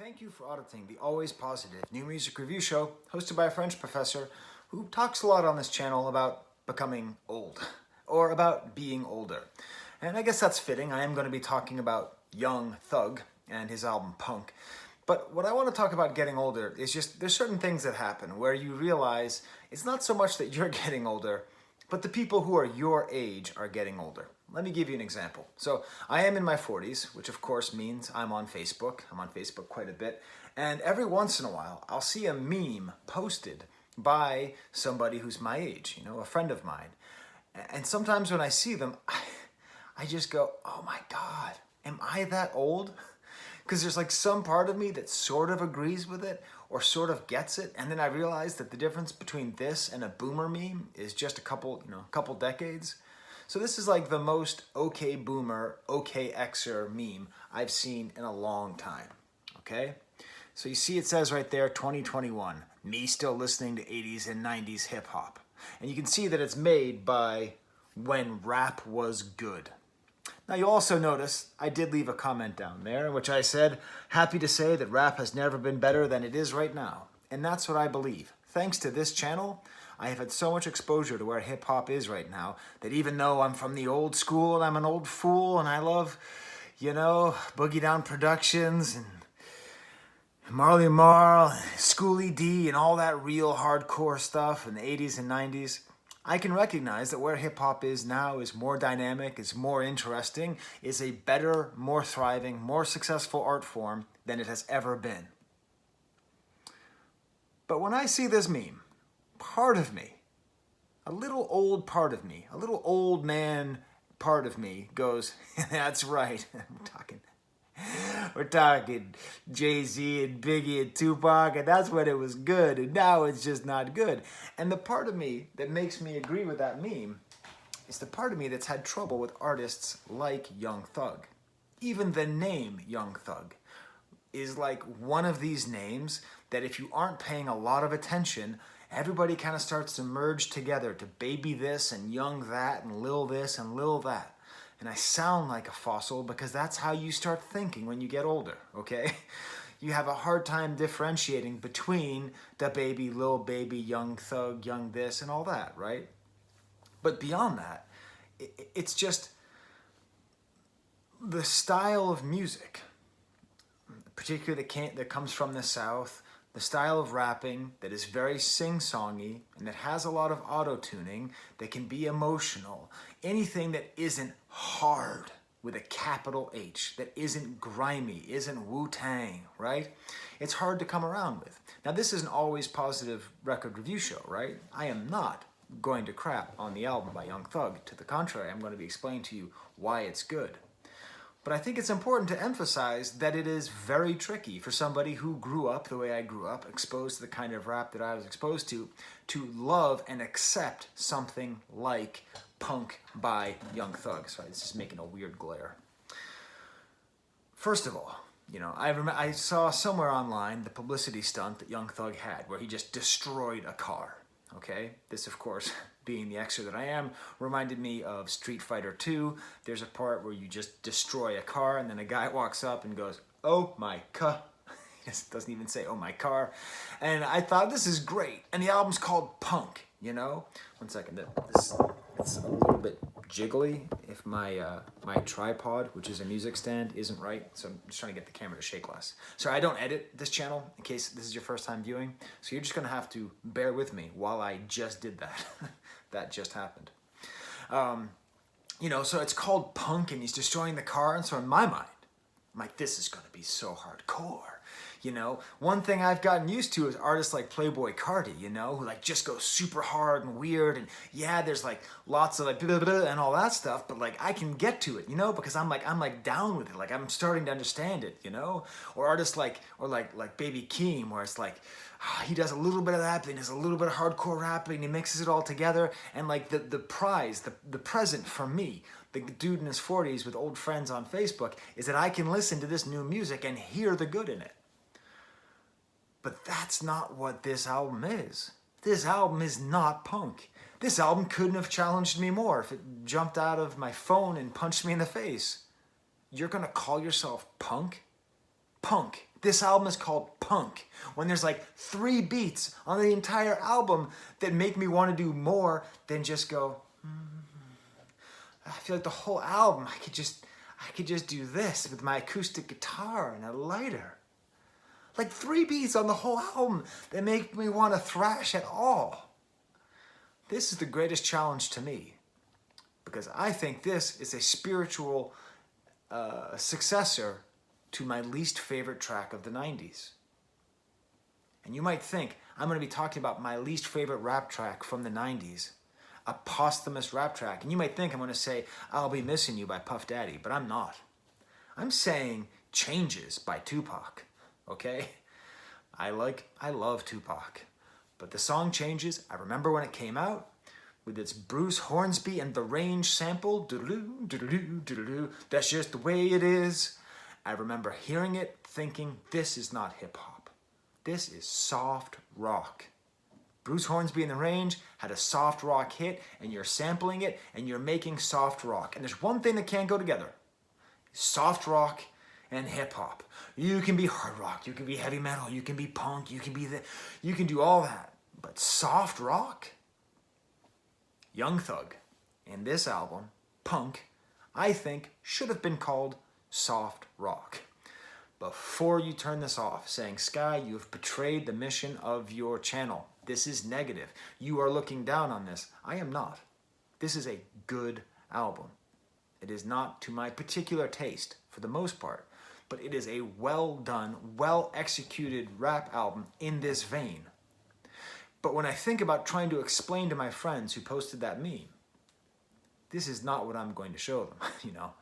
Thank you for auditing the always positive new music review show hosted by a French professor who talks a lot on this channel about becoming old or about being older. And I guess that's fitting. I am going to be talking about Young Thug and his album Punk. But what I want to talk about getting older is just there's certain things that happen where you realize it's not so much that you're getting older, but the people who are your age are getting older. Let me give you an example. So I am in my 40s, which of course means I'm on Facebook. I'm on Facebook quite a bit. And every once in a while, I'll see a meme posted by somebody who's my age, a friend of mine. And sometimes when I see them, I just go, oh my God, am I that old? Because there's like some part of me that sort of agrees with it or sort of gets it. And then I realize that the difference between this and a boomer meme is just a couple decades. So this is like the most okay boomer, okay exer meme I've seen in a long time, okay? So you see it says right there, 2021, me still listening to 80s and 90s hip hop. And you can see that it's made by when rap was good. Now you also notice I did leave a comment down there in which I said, happy to say that rap has never been better than it is right now. And that's what I believe. Thanks to this channel, I have had so much exposure to where hip hop is right now that even though I'm from the old school and I'm an old fool and I love, Boogie Down Productions and Marley Marl, Schoolie D and all that real hardcore stuff in the 80s and 90s, I can recognize that where hip hop is now is more dynamic, is more interesting, is a better, more thriving, more successful art form than it has ever been. But when I see this meme, part of me, a little old part of me, a little old man part of me goes, that's right, we're talking Jay-Z and Biggie and Tupac, and that's when it was good, and now it's just not good. And the part of me that makes me agree with that meme is the part of me that's had trouble with artists like Young Thug. Even the name Young Thug is like one of these names that if you aren't paying a lot of attention, everybody kind of starts to merge together to baby this and young that and lil this and lil that. And I sound like a fossil because that's how you start thinking when you get older, okay? You have a hard time differentiating between the baby, lil baby, young thug, young this, and all that, right? But beyond that, it's just the style of music, particularly that comes from the South, the style of rapping that is very sing-songy and that has a lot of auto-tuning, that can be emotional. Anything that isn't hard with a capital H, that isn't grimy, isn't WuTang, right? It's hard to come around with. Now this is an always positive record review show, right? I am not going to crap on the album by Young Thug. To the contrary, I'm going to be explaining to you why it's good. But I think it's important to emphasize that it is very tricky for somebody who grew up the way I grew up, exposed to the kind of rap that I was exposed to love and accept something like Punk by Young Thug. Sorry, this is making a weird glare. First of all, I saw somewhere online the publicity stunt that Young Thug had where he just destroyed a car. Okay, this of course, being the exer that I am, reminded me of Street Fighter 2. There's a part where you just destroy a car and then a guy walks up and goes, oh my car. He doesn't even say, oh my car. And I thought, this is great. And the album's called Punk, One second, it's a little bit jiggly if my tripod, which is a music stand, isn't right. So I'm just trying to get the camera to shake less. Sorry, I don't edit this channel in case this is your first time viewing. So you're just gonna have to bear with me while I just did that. That just happened. So it's called Punk and he's destroying the car. And so in my mind, I'm like, this is gonna be so hardcore. One thing I've gotten used to is artists like Playboi Carti, who like just go super hard and weird, and yeah, there's like lots of like blah, blah, blah, and all that stuff, but like I can get to it, because I'm like down with it, like I'm starting to understand it, or artists like Baby Keem, where it's like he does a little bit of that, then he does a little bit of hardcore rapping, and he mixes it all together, and like the present for me, the dude in his 40s with old friends on Facebook, is that I can listen to this new music and hear the good in it. But that's not what this album is. This album is not punk. This album couldn't have challenged me more if it jumped out of my phone and punched me in the face. You're gonna call yourself punk? Punk This album is called Punk, when there's like 3 beats on the entire album that make me want to do more than just go, I feel like the whole album, I could just do this with my acoustic guitar and a lighter. Like 3 beats on the whole album that make me want to thrash at all. This is the greatest challenge to me, because I think this is a spiritual successor to my least favorite track of the 90s. And you might think I'm going to be talking about my least favorite rap track from the 90s, a posthumous rap track. And you might think I'm going to say I'll Be Missing You by Puff Daddy, but I'm not. I'm saying Changes by Tupac, okay? I love Tupac, but the song Changes, I remember when it came out, with its Bruce Hornsby and The Range sample, doodaloo, doodaloo, doodaloo, that's just the way it is. I remember hearing it, thinking, this is not hip-hop. This is soft rock. Bruce Hornsby and The Range had a soft rock hit, and you're sampling it, and you're making soft rock. And there's one thing that can't go together. Soft rock and hip-hop. You can be hard rock, you can be heavy metal, you can be punk, you can do all that. But soft rock? Young Thug, in this album, Punk, I think should have been called soft rock. Before you turn this off, saying, Sky, you have betrayed the mission of your channel. This is negative. You are looking down on this. I am not. This is a good album. It is not to my particular taste, for the most part, but it is a well done, well executed rap album in this vein. But when I think about trying to explain to my friends who posted that meme, this is not what I'm going to show them, you know.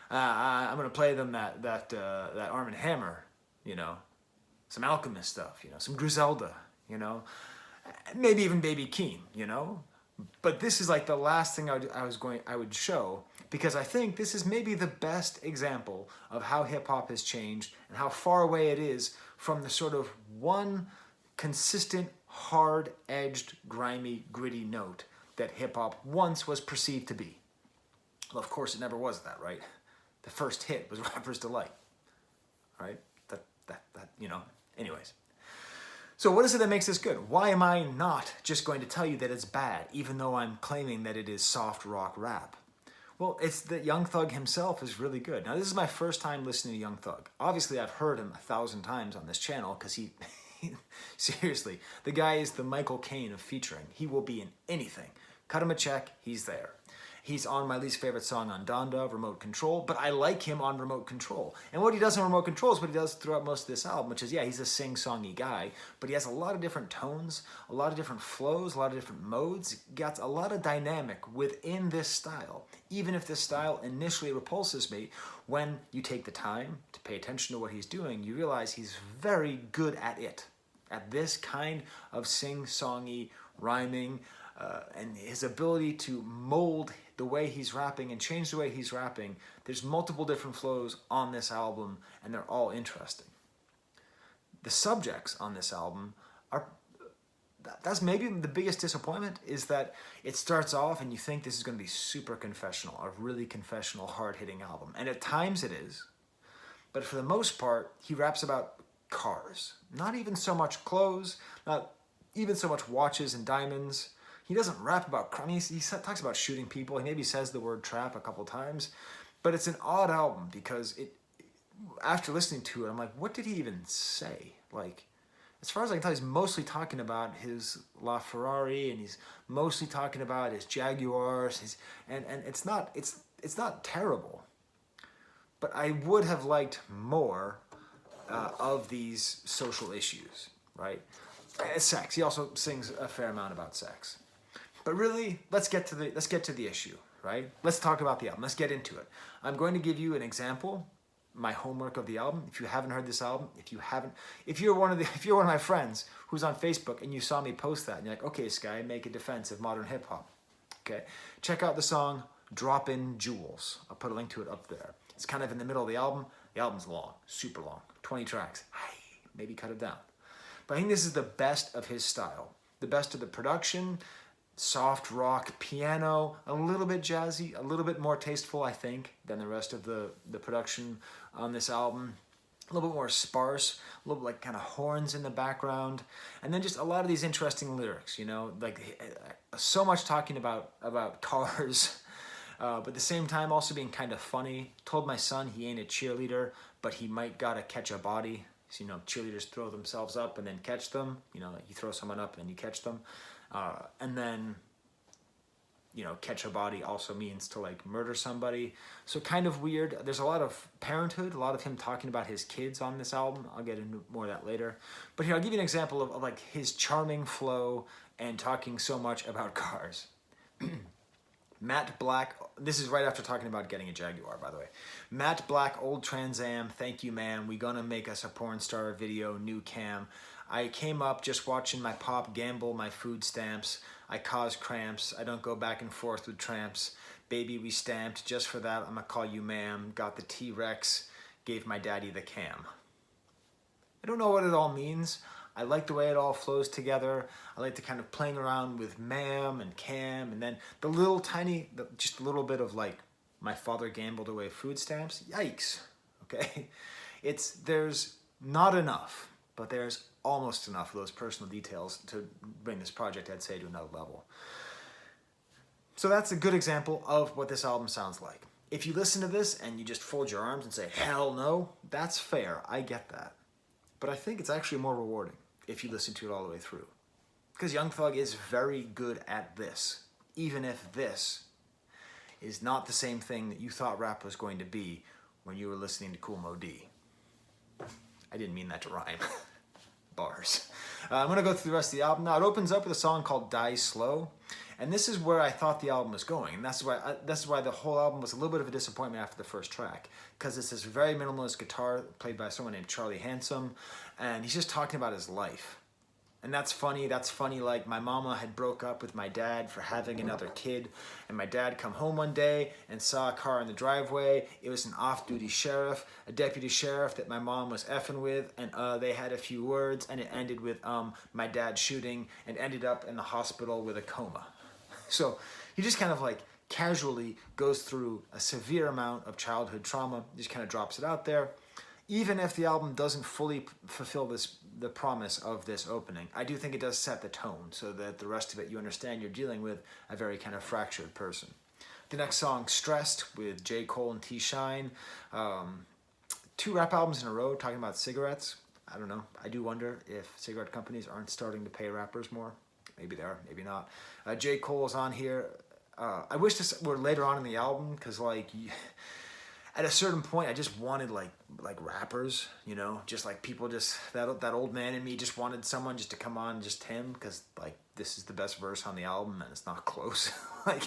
I'm going to play them that Arm & Hammer, you know, some Alchemist stuff, you know, some Griselda, you know, maybe even Baby Keem, you know. But this is like the last thing I would show, because I think this is maybe the best example of how hip-hop has changed and how far away it is from the sort of one consistent, hard-edged, grimy, gritty note that hip-hop once was perceived to be. Well, of course, it never was that, right? The first hit was Rapper's Delight, right? That you know, anyways. So what is it that makes this good? Why am I not just going to tell you that it's bad, even though I'm claiming that it is soft rock rap? Well, it's that Young Thug himself is really good. Now, this is my first time listening to Young Thug. Obviously, I've heard him 1,000 times on this channel, because he seriously, the guy is the Michael Caine of featuring. He will be in anything. Cut him a check, he's there. He's on my least favorite song on Donda, Remote Control, but I like him on Remote Control. And what he does on Remote Control is what he does throughout most of this album, which is, yeah, he's a sing-songy guy, but he has a lot of different tones, a lot of different flows, a lot of different modes, got a lot of dynamic within this style. Even if this style initially repulses me, when you take the time to pay attention to what he's doing, you realize he's very good at it, at this kind of sing-songy rhyming, and his ability to mold the way he's rapping and change the way he's rapping. There's multiple different flows on this album, and they're all interesting. The subjects on this album are, that's maybe the biggest disappointment, is that it starts off and you think this is going to be super confessional, a really confessional, hard-hitting album. And at times it is, but for the most part, he raps about cars. Not even so much clothes, not even so much watches and diamonds. He doesn't rap about crime. He talks about shooting people. He maybe says the word trap a couple times. But it's an odd album, because after listening to it, I'm like, what did he even say? Like, as far as I can tell, he's mostly talking about his LaFerrari, and he's mostly talking about his Jaguars. And it's not terrible. But I would have liked more of these social issues, right? Sex. He also sings a fair amount about sex. But really, let's get to the issue, right? Let's talk about the album. Let's get into it. I'm going to give you an example, my homework of the album. If you haven't heard this album, if you're one of my friends who's on Facebook and you saw me post that, and you're like, okay, Sky, make a defense of modern hip hop. Okay, check out the song "Droppin' Jewels." I'll put a link to it up there. It's kind of in the middle of the album. The album's long, super long, 20 tracks. Maybe cut it down. But I think this is the best of his style. The best of the production, soft rock, piano, a little bit jazzy, a little bit more tasteful, I think, than the rest of the production on this album. a little bit more sparse, a little bit like kind of horns in the background, and then just a lot of these interesting lyrics, you know, like so much talking about cars, but at the same time also being kind of funny. Told my son he ain't a cheerleader, but he might gotta catch a body. So, you know, cheerleaders throw themselves up and then catch them. You know, you throw someone up and you catch them, and then, you know, catch a body also means to like murder somebody. So kind of weird. There's a lot of parenthood, a lot of him talking about his kids on this album. I'll get into more of that later. But here, I'll give you an example of like his charming flow and talking so much about cars. Matt Black, this is right after talking about getting a Jaguar, by the way. Matt Black, old Trans Am, thank you, ma'am. We gonna make us a porn star video, new cam. I came up just watching my pop gamble my food stamps. I cause cramps. I don't go back and forth with tramps. Baby, we stamped. Just for that, I'ma call you ma'am. Got the T-Rex. Gave my daddy the cam. I don't know what it all means. I like the way it all flows together. I like the kind of playing around with ma'am and cam, and then the little tiny, just a little bit of like, my father gambled away food stamps. Yikes, okay? There's not enough, but there's almost enough of those personal details to bring this project, I'd say, to another level. So that's a good example of what this album sounds like. If you listen to this and you just fold your arms and say, hell no, that's fair, I get that. But I think it's actually more rewarding if you listen to it all the way through. Because Young Thug is very good at this, even if this is not the same thing that you thought rap was going to be when you were listening to Kool Moe Dee. I didn't mean that to rhyme. Bars. I'm gonna go through the rest of the album. Now it opens up with a song called Die Slow, and this is where I thought the album was going, and that's why the whole album was a little bit of a disappointment after the first track, because it's this very minimalist guitar played by someone named Charlie Handsome, and he's just talking about his life. And that's funny, like my mama had broke up with my dad for having another kid, and my dad come home one day and saw a car in the driveway. It was an off-duty sheriff, a deputy sheriff that my mom was effing with, and they had a few words, and it ended with my dad shooting and ended up in the hospital with a coma. So he just kind of like casually goes through a severe amount of childhood trauma, just kind of drops it out there. Even if the album doesn't fully fulfill the promise of this opening, I do think it does set the tone so that the rest of it you understand you're dealing with a very kind of fractured person. The next song, Stressed, with J. Cole and T. Shine. 2 rap albums in a row talking about cigarettes. I don't know. I do wonder if cigarette companies aren't starting to pay rappers more. Maybe they are, maybe not. J. Cole's on here. I wish this were later on in the album, because like... At a certain point, I just wanted like rappers, you know, just like people, just that old man in me just wanted someone just to come on, just him, because like this is the best verse on the album and it's not close. like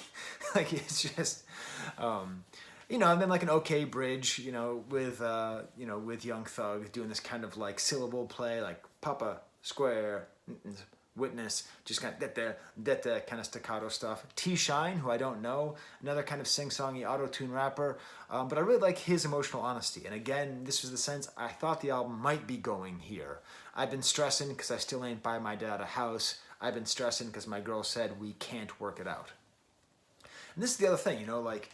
it's just, you know, and then like an okay bridge, you know, with Young Thug doing this kind of like syllable play, like Papa Square. Witness, just kind of that kind of staccato stuff. T. Shine, who I don't know, another kind of sing-songy auto-tune rapper, but I really like his emotional honesty. And again, this was the sense I thought the album might be going here. I've been stressing because I still ain't buy my dad a house. I've been stressing because my girl said we can't work it out. And this is the other thing, you know, like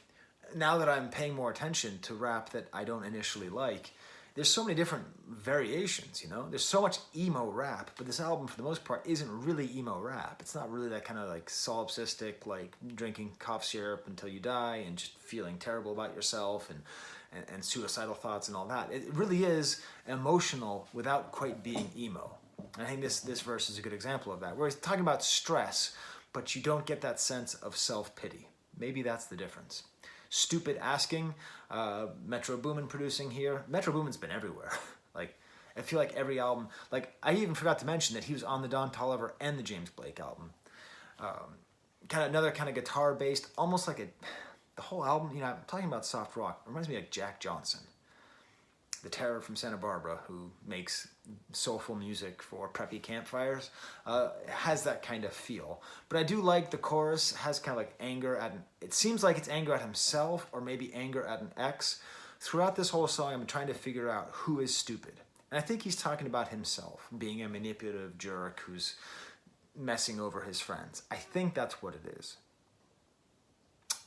now that I'm paying more attention to rap that I don't initially like, there's so many different variations, you know? There's so much emo rap, but this album, for the most part, isn't really emo rap. It's not really that kind of like solipsistic, like drinking cough syrup until you die and just feeling terrible about yourself and suicidal thoughts and all that. It really is emotional without quite being emo. And I think this verse is a good example of that, where he's talking about stress, but you don't get that sense of self-pity. Maybe that's the difference. Stupid Asking, Metro Boomin producing here. Metro Boomin's been everywhere. Like, I feel like every album, like, I even forgot to mention that he was on the Don Toliver and the James Blake album. Kind of another kind of guitar-based, almost like the whole album, you know, I'm talking about soft rock, it reminds me of like Jack Johnson, the Terror from Santa Barbara, who makes soulful music for preppy campfires, has that kind of feel. But I do like the chorus has kind of like anger at it seems like it's anger at himself or maybe anger at an ex. Throughout this whole song, I'm trying to figure out who is stupid. And I think he's talking about himself, being a manipulative jerk who's messing over his friends. I think that's what it is.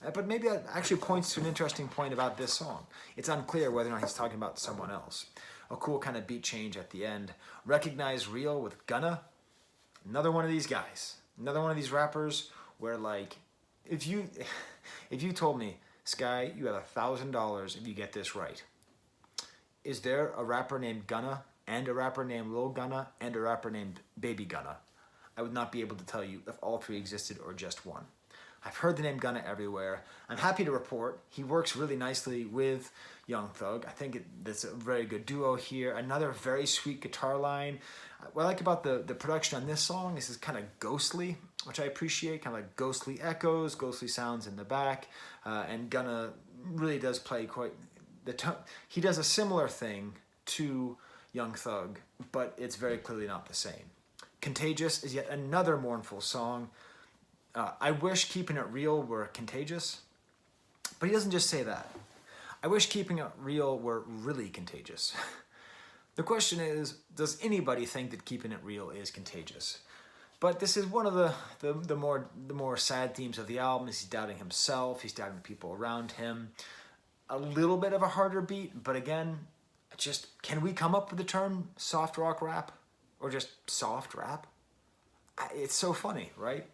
But maybe that actually points to an interesting point about this song. It's unclear whether or not he's talking about someone else. a cool kind of beat change at the end. Recognize Real with Gunna. Another one of these guys. Another one of these rappers where, like, if you told me, Sky, you have $1,000 if you get this right. Is there a rapper named Gunna and a rapper named Lil Gunna and a rapper named Baby Gunna? I would not be able to tell you if all three existed or just one. I've heard the name Gunna everywhere. I'm happy to report he works really nicely with Young Thug. I think that's a very good duo here. Another very sweet guitar line. What I like about the production on this song is it's kind of ghostly, which I appreciate, kind of like ghostly echoes, ghostly sounds in the back. And Gunna really does play quite the tone. He does a similar thing to Young Thug, but it's very clearly not the same. Contagious is yet another mournful song. I wish Keeping It Real were contagious, but he doesn't just say that. I wish Keeping It Real were really contagious. The question is, does anybody think that Keeping It Real is contagious? But this is one of the more sad themes of the album. Is he's doubting himself, he's doubting the people around him. A little bit of a harder beat, but again, just, can we come up with the term soft rock rap? Or just soft rap? It's so funny, right?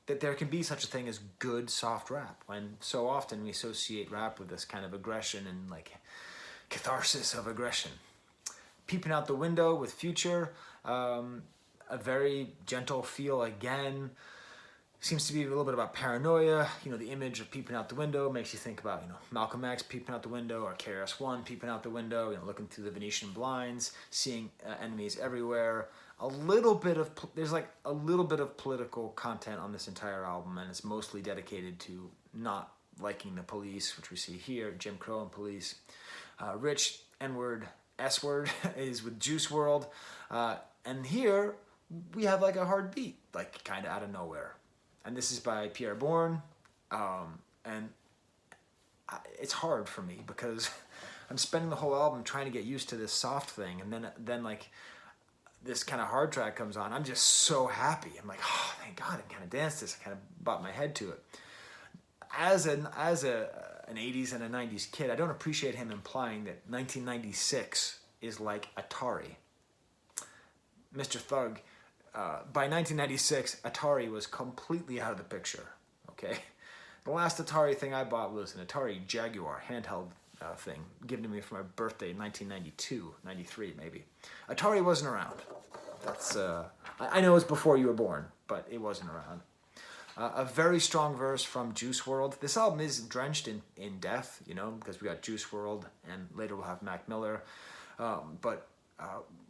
That there can be such a thing as good soft rap, when so often we associate rap with this kind of aggression and like catharsis of aggression. Peeping Out the Window with Future, a very gentle feel again. Seems to be a little bit about paranoia. You know, the image of peeping out the window makes you think about, you know, Malcolm X peeping out the window, or KRS-One peeping out the window, you know, looking through the Venetian blinds, seeing enemies everywhere. There's like a little bit of political content on this entire album, and it's mostly dedicated to not liking the police, which we see here, Jim Crow and police. Rich, N-word, S-word is with Juice WRLD. And here we have like a hard beat, like kind of out of nowhere. And this is by Pierre Bourne, and it's hard for me because I'm spending the whole album trying to get used to this soft thing, and then like this kind of hard track comes on. I'm just so happy. I'm like, oh, thank God, I kind of danced this. I kind of bought my head to it. As an 80s and a 90s kid, I don't appreciate him implying that 1996 is like Atari. Mr. Thug. By 1996, Atari was completely out of the picture, okay? The last Atari thing I bought was an Atari Jaguar handheld thing, given to me for my birthday in 1992, 93 maybe. Atari wasn't around. That's, I know it was before you were born, but it wasn't around. A very strong verse from Juice WRLD. This album is drenched in death, you know, because we got Juice WRLD, and later we'll have Mac Miller. But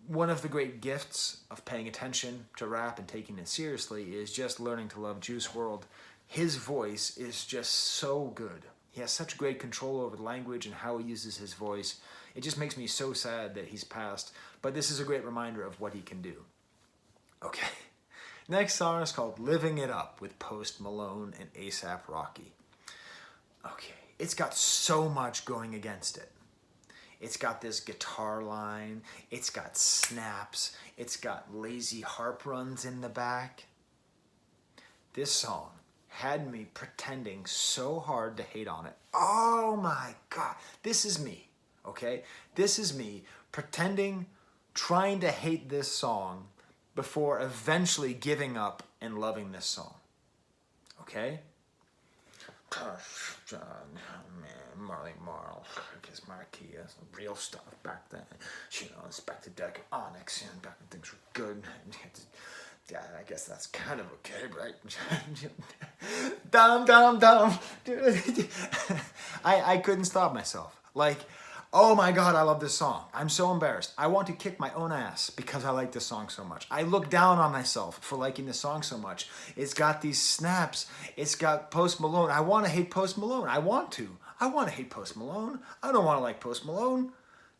one of the great gifts of paying attention to rap and taking it seriously is just learning to love Juice WRLD. His voice is just so good. He has such great control over the language and how he uses his voice. It just makes me so sad that he's passed. But this is a great reminder of what he can do. Okay. Next song is called Living It Up with Post Malone and A$AP Rocky. Okay. It's got so much going against it. It's got this guitar line, it's got snaps, it's got lazy harp runs in the back. This song had me pretending so hard to hate on it. Oh my God, this is me, okay? This is me pretending, trying to hate this song before eventually giving up and loving this song, okay? John, man, Marley Marl, Marcus Marquis, real stuff back then. You know, Inspector Deck, Onyx, and back when things were good. Yeah, I guess that's kind of okay, right? Dum. I couldn't stop myself. Like, oh my God, I love this song. I'm so embarrassed. I want to kick my own ass because I like this song so much. I look down on myself for liking this song so much. It's got these snaps. It's got Post Malone. I want to hate Post Malone. I want to hate Post Malone. I don't want to like Post Malone.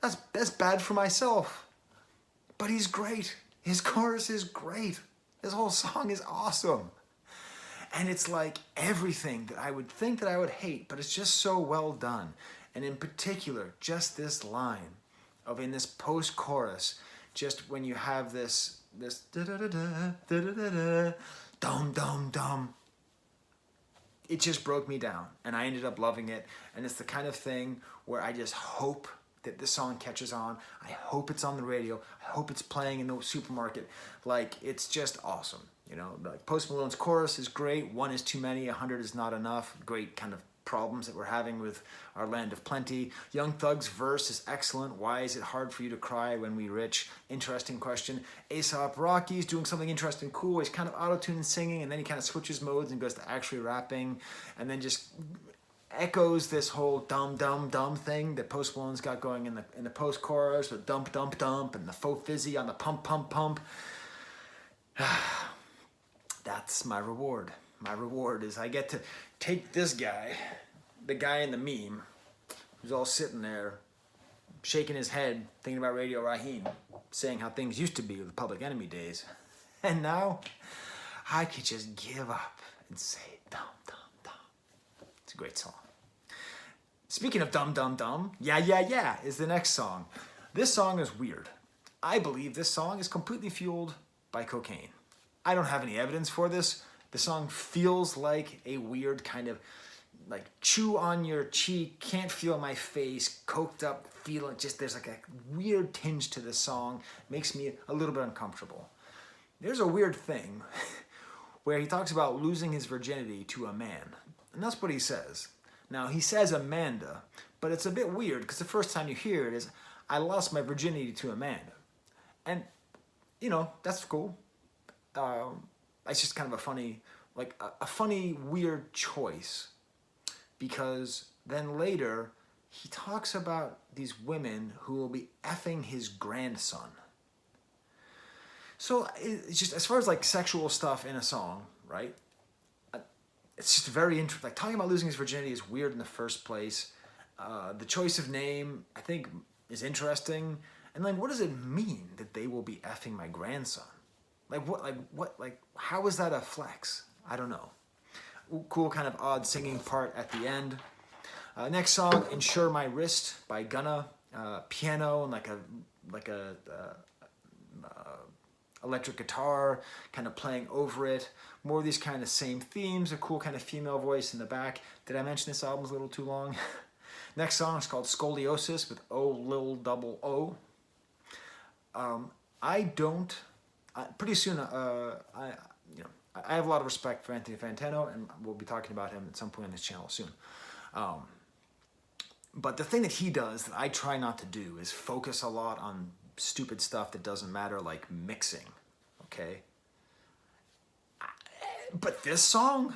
That's bad for myself. But he's great. His chorus is great. This whole song is awesome. And it's like everything that I would think that I would hate, but it's just so well done. And in particular, just this line of in this post-chorus, just when you have this da-da-da-da, da-da-da-da, dum. It just broke me down, and I ended up loving it. And it's the kind of thing where I just hope that this song catches on. I hope it's on the radio. I hope it's playing in the supermarket. Like, it's just awesome. You know, like Post Malone's chorus is great. 1 is too many, 100 is not enough. Great kind of problems that we're having with our land of plenty. Young Thug's verse is excellent. Why is it hard for you to cry when we rich? Interesting question. A$AP Rocky's doing something interesting, cool. He's kind of auto-tuned singing, and then he kind of switches modes and goes to actually rapping, and then just echoes this whole dumb, dumb, dumb thing that Post Malone's got going in the post-chorus with dump, dump, dump, and the faux fizzy on the pump, pump, pump. That's my reward. My reward is I get to take this guy, the guy in the meme, who's all sitting there, shaking his head, thinking about Radio Raheem, saying how things used to be with the Public Enemy days. And now, I could just give up and say, dumb, dumb, dumb. It's a great song. Speaking of dumb, dumb, dumb, Yeah, Yeah, Yeah is the next song. This song is weird. I believe this song is completely fueled by cocaine. I don't have any evidence for this. The song feels like a weird kind of like chew on your cheek, can't feel my face, coked up feeling. Just there's like a weird tinge to this song. Makes me a little bit uncomfortable. There's a weird thing where he talks about losing his virginity to a man. And that's what he says. Now, he says Amanda, but it's a bit weird because the first time you hear it is, I lost my virginity to Amanda. And, you know, that's cool. It's just kind of a funny, like a funny, weird choice, because then later he talks about these women who will be effing his grandson. So it's just, as far as like sexual stuff in a song, right? It's just very interesting. Like talking about losing his virginity is weird in the first place. The choice of name, I think, is interesting. And like, what does it mean that they will be effing my grandson? Like, how is that a flex? I don't know. Cool kind of odd singing part at the end. Next song, Insure My Wrist by Gunna. Piano and like a electric guitar kind of playing over it. More of these kind of same themes, a cool kind of female voice in the back. Did I mention this album's a little too long? Next song is called Scoliosis with O. Pretty soon, I have a lot of respect for Anthony Fantano, and we'll be talking about him at some point on this channel soon. But the thing that he does that I try not to do is focus a lot on stupid stuff that doesn't matter, like mixing, okay? But this song,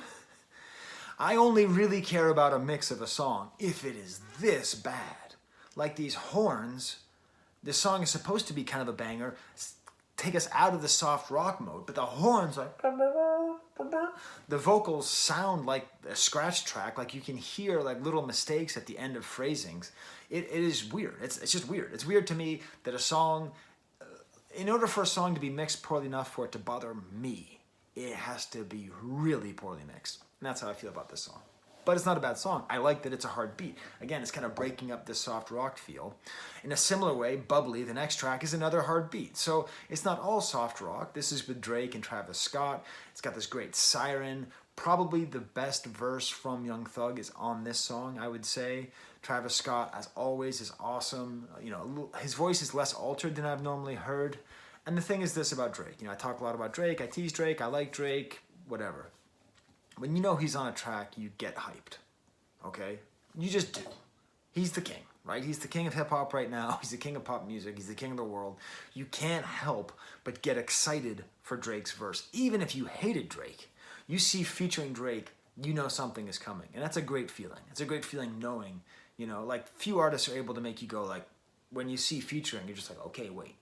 I only really care about a mix of a song if it is this bad. Like these horns, this song is supposed to be kind of a banger, take us out of the soft rock mode, but the horns, like, the vocals sound like a scratch track, like you can hear like little mistakes at the end of phrasings. It is weird. It's just weird. It's weird to me that a song, in order for a song to be mixed poorly enough for it to bother me, it has to be really poorly mixed. And that's how I feel about this song. But it's not a bad song. I like that it's a hard beat. Again, it's kind of breaking up this soft rock feel. In a similar way, Bubbly, the next track, is another hard beat. So it's not all soft rock. This is with Drake and Travis Scott. It's got this great siren. Probably the best verse from Young Thug is on this song, I would say. Travis Scott, as always, is awesome. You know, his voice is less altered than I've normally heard. And the thing is this about Drake. You know, I talk a lot about Drake. I tease Drake. I like Drake. Whatever. When you know he's on a track, you get hyped, okay? You just do. He's the king, right? He's the king of hip-hop right now. He's the king of pop music. He's the king of the world. You can't help but get excited for Drake's verse. Even if you hated Drake, you see featuring Drake, you know something is coming. And that's a great feeling. It's a great feeling knowing, you know, like few artists are able to make you go like, when you see featuring, you're just like, okay, wait.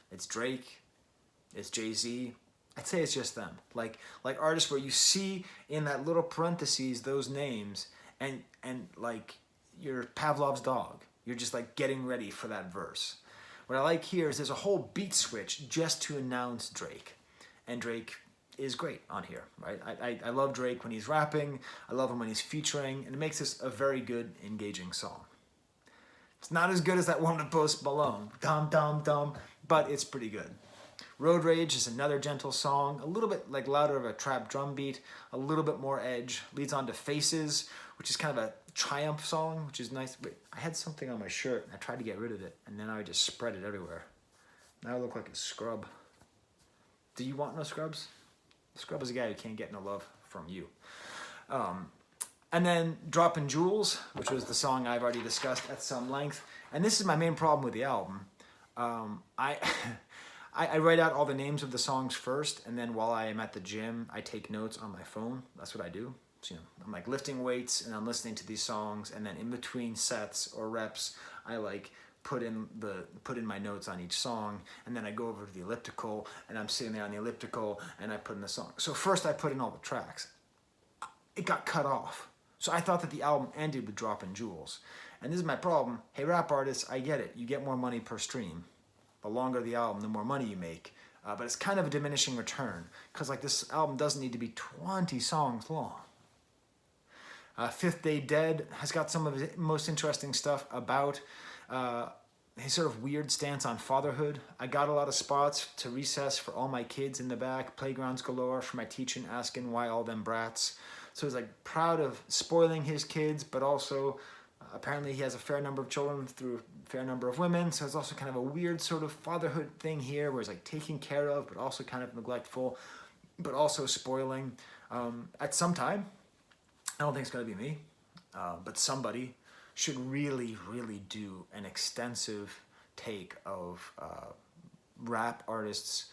It's Drake, it's Jay-Z. I'd say it's just them. Like artists where you see in that little parentheses those names and like you're Pavlov's dog. You're just like getting ready for that verse. What I like here is there's a whole beat switch just to announce Drake. And Drake is great on here, right? I love Drake when he's rapping. I love him when he's featuring. And it makes this a very good, engaging song. It's not as good as that one with Post Malone. Dum, dum, dum. But it's pretty good. Road Rage is another gentle song, a little bit like louder of a trap drum beat, a little bit more edge, leads on to Faces, which is kind of a Triumph song, which is nice. Wait, I had something on my shirt, and I tried to get rid of it, and then I just spread it everywhere. Now I look like a scrub. Do you want no scrubs? A scrub is a guy who can't get no love from you. And then Droppin' Jewels, which was the song I've already discussed at some length. And this is my main problem with the album. I write out all the names of the songs first, and then while I am at the gym, I take notes on my phone. That's what I do. So, I'm like lifting weights, and I'm listening to these songs, and then in between sets or reps, I like put in my notes on each song, and then I go over to the elliptical, and I'm sitting there on the elliptical, and I put in the song. So first I put in all the tracks. It got cut off. So I thought that the album ended with Droppin' Jewels. And this is my problem. Hey, rap artists, I get it. You get more money per stream. The longer the album, the more money you make. But it's kind of a diminishing return. Because like this album doesn't need to be 20 songs long. Fifth Day Dead has got some of his most interesting stuff about his sort of weird stance on fatherhood. I got a lot of spots to recess for all my kids in the back. Playgrounds galore for my teaching, asking why all them brats. So he's like proud of spoiling his kids, but also apparently he has a fair number of children through a fair number of women. So it's also kind of a weird sort of fatherhood thing here where he's like taking care of, but also kind of neglectful, but also spoiling. At some time, I don't think it's going to be me, but somebody should really, really do an extensive take of rap artists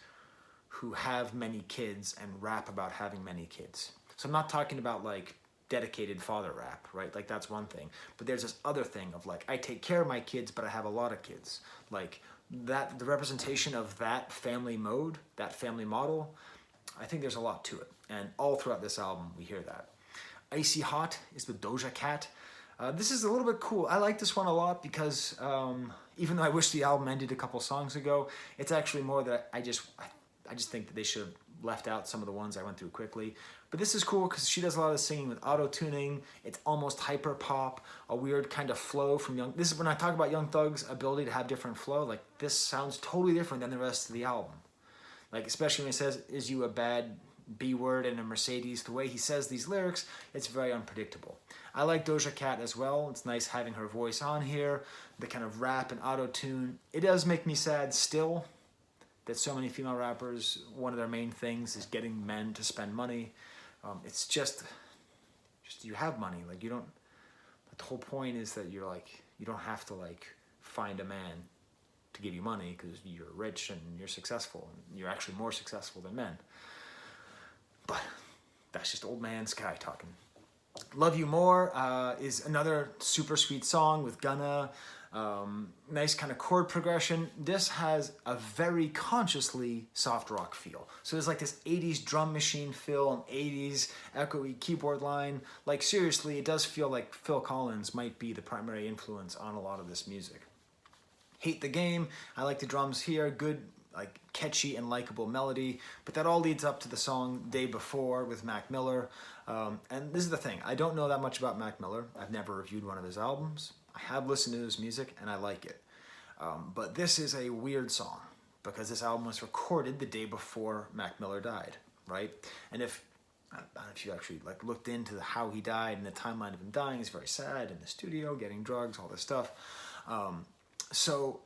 who have many kids and rap about having many kids. So I'm not talking about like dedicated father rap, right? Like that's one thing. But there's this other thing of like, I take care of my kids, but I have a lot of kids. Like that, the representation of that family mode, that family model, I think there's a lot to it. And all throughout this album, we hear that. Icy Hot is with Doja Cat. This is a little bit cool. I like this one a lot because even though I wish the album ended a couple songs ago, it's actually more that I just think that they should have left out some of the ones I went through quickly. But this is cool because she does a lot of singing with auto-tuning. It's almost hyper pop, a weird kind of flow from Young. This is when I talk about Young Thug's ability to have different flow. Like this sounds totally different than the rest of the album. Like especially when he says, "Is you a bad B word in a Mercedes?" The way he says these lyrics, it's very unpredictable. I like Doja Cat as well. It's nice having her voice on here. The kind of rap and auto-tune. It does make me sad still that so many female rappers, one of their main things is getting men to spend money. It's just you have money. Like you don't. The whole point is that you're like you don't have to like find a man to give you money because you're rich and you're successful and you're actually more successful than men. But that's just old man Sky talking. Love You More is another super sweet song with Gunna. Nice kind of chord progression. This has a very consciously soft rock feel. So there's like this 80s drum machine feel and 80s echoey keyboard line. Like seriously, it does feel like Phil Collins might be the primary influence on a lot of this music. Hate the Game. I like the drums here. Good, like catchy and likable melody. But that all leads up to the song Day Before with Mac Miller. And this is the thing. I don't know that much about Mac Miller. I've never reviewed one of his albums. I have listened to his music and I like it. But this is a weird song because this album was recorded the day before Mac Miller died, right? And if I don't know if you actually like looked into how he died and the timeline of him dying, he's very sad in the studio, getting drugs, all this stuff. So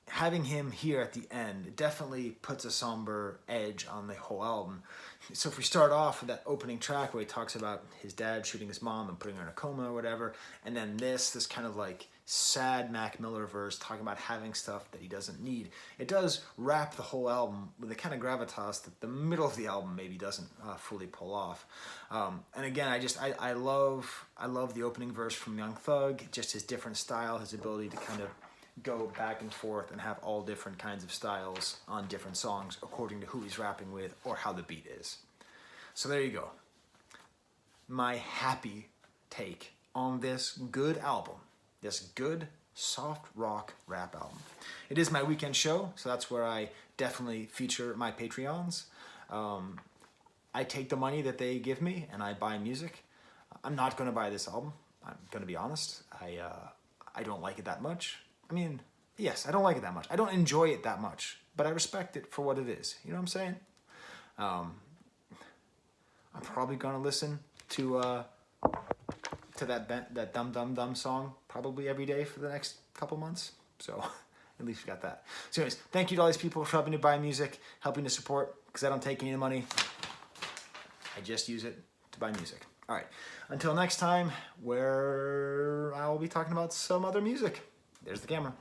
having him here at the end definitely puts a somber edge on the whole album. So if we start off with that opening track where he talks about his dad shooting his mom and putting her in a coma or whatever, and then this kind of like sad Mac Miller verse talking about having stuff that he doesn't need. It does wrap the whole album with a kind of gravitas that the middle of the album maybe doesn't fully pull off. And again, I love the opening verse from Young Thug, just his different style, his ability to kind of go back and forth and have all different kinds of styles on different songs according to who he's rapping with or how the beat is. So there you go. My happy take on this good album, this good soft rock rap album. It is my weekend show, so that's where I definitely feature my Patreons. I take the money that they give me and I buy music. I'm not going to buy this album. I'm going to be honest. I don't like it that much. I mean, yes, I don't like it that much. I don't enjoy it that much, but I respect it for what it is. You know what I'm saying? I'm probably gonna listen to to that Dum Dum Dum song probably every day for the next couple months. So at least we got that. So anyways, thank you to all these people for helping to buy music, helping to support, because I don't take any of the money. I just use it to buy music. All right, until next time, where I will be talking about some other music. There's the camera.